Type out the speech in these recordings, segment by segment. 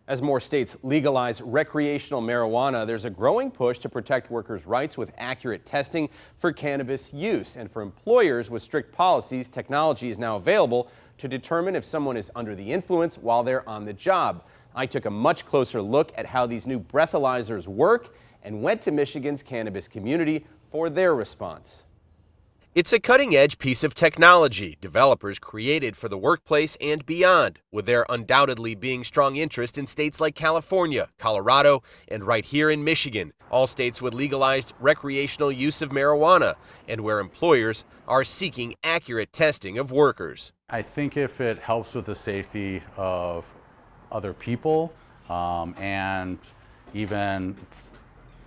As more states legalize recreational marijuana, there's a growing push to protect workers' rights with accurate testing for cannabis use. And for employers with strict policies, technology is now available to determine if someone is under the influence while they're on the job. I took a much closer look at how these new breathalyzers work and went to Michigan's cannabis community for their response. It's a cutting-edge piece of technology developers created for the workplace and beyond, with there undoubtedly being strong interest in states like California, Colorado, and right here in Michigan, all states with legalized recreational use of marijuana, and where employers are seeking accurate testing of workers. I think if it helps with the safety of other people and even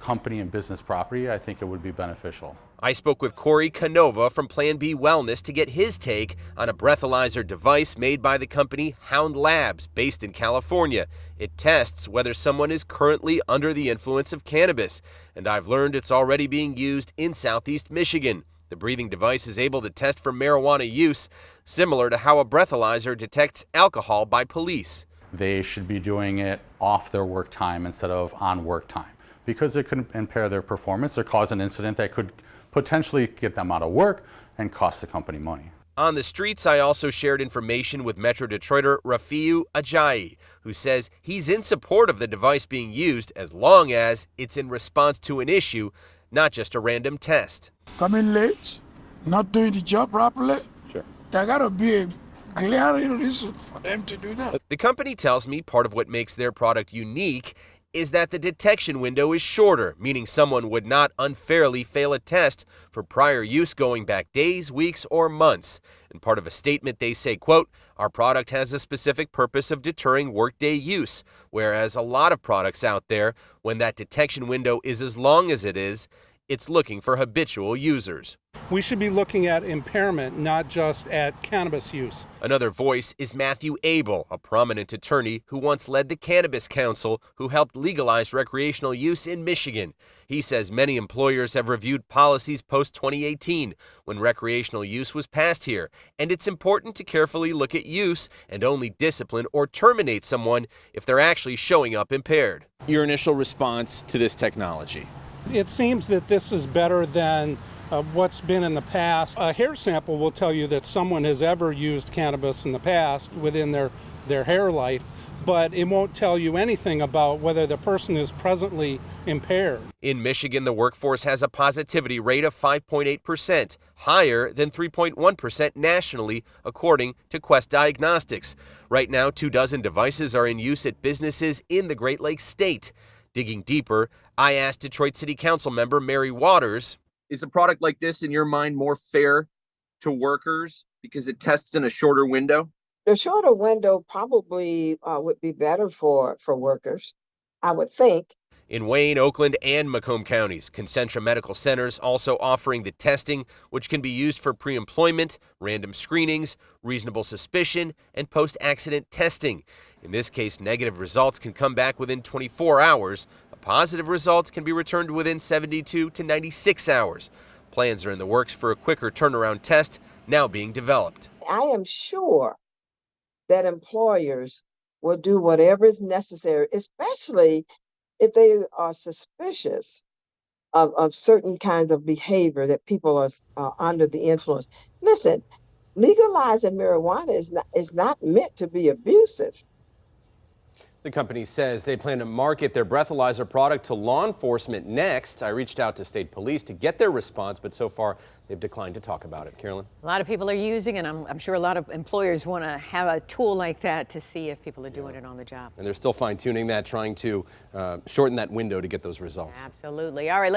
company and business property, I think it would be beneficial. I spoke with Corey Canova from Plan B Wellness to get his take on a breathalyzer device made by the company Hound Labs, based in California. It tests whether someone is currently under the influence of cannabis, and I've learned it's already being used in Southeast Michigan. The breathing device is able to test for marijuana use, similar to how a breathalyzer detects alcohol by police. They should be doing it off their work time instead of on work time, because it could impair their performance or cause an incident that could potentially get them out of work and cost the company money. On the streets, I also shared information with Metro Detroiter Rafiu Ajayi, who says he's in support of the device being used as long as it's in response to an issue, not just a random test. Coming late, not doing the job properly. Sure. There gotta be a glaring reason for them to do that. The company tells me part of what makes their product unique is that the detection window is shorter, meaning someone would not unfairly fail a test for prior use going back days, weeks, or months. And part of a statement they say, quote, "Our product has a specific purpose of deterring workday use," whereas a lot of products out there, when that detection window is as long as it is, it's looking for habitual users. We should be looking at impairment, not just at cannabis use. Another voice is Matthew Abel, a prominent attorney who once led the Cannabis Council, who helped legalize recreational use in Michigan. He says many employers have reviewed policies post-2018, when recreational use was passed here, and it's important to carefully look at use and only discipline or terminate someone if they're actually showing up impaired. Your initial response to this technology? It seems that this is better than what's been in the past. A hair sample will tell you that someone has ever used cannabis in the past within their hair life, but it won't tell you anything about whether the person is presently impaired. In Michigan, the workforce has a positivity rate of 5.8%, higher than 3.1% nationally, according to Quest Diagnostics. Right now, 24 devices are in use at businesses in the Great Lakes state. Digging deeper, I asked Detroit City Council member Mary Waters, is a product like this, in your mind, more fair to workers because it tests in a shorter window? The shorter window probably would be better for workers, I would think. In Wayne, Oakland, and Macomb counties, Concentra Medical Centers also offering the testing, which can be used for pre-employment, random screenings, reasonable suspicion, and post-accident testing. In this case, negative results can come back within 24 hours. Positive results can be returned within 72 to 96 hours. Plans are in the works for a quicker turnaround test now being developed. I am sure that employers will do whatever is necessary, especially if they are suspicious of certain kinds of behavior that people are under the influence. Listen, legalizing marijuana is not meant to be abusive. The company says they plan to market their breathalyzer product to law enforcement next. I reached out to state police to get their response, but so far they've declined to talk about it. Carolyn? A lot of people are using, and I'm sure a lot of employers want to have a tool like that to see if people are doing it on the job. And they're still fine-tuning that, trying to shorten that window to get those results. Absolutely. All right.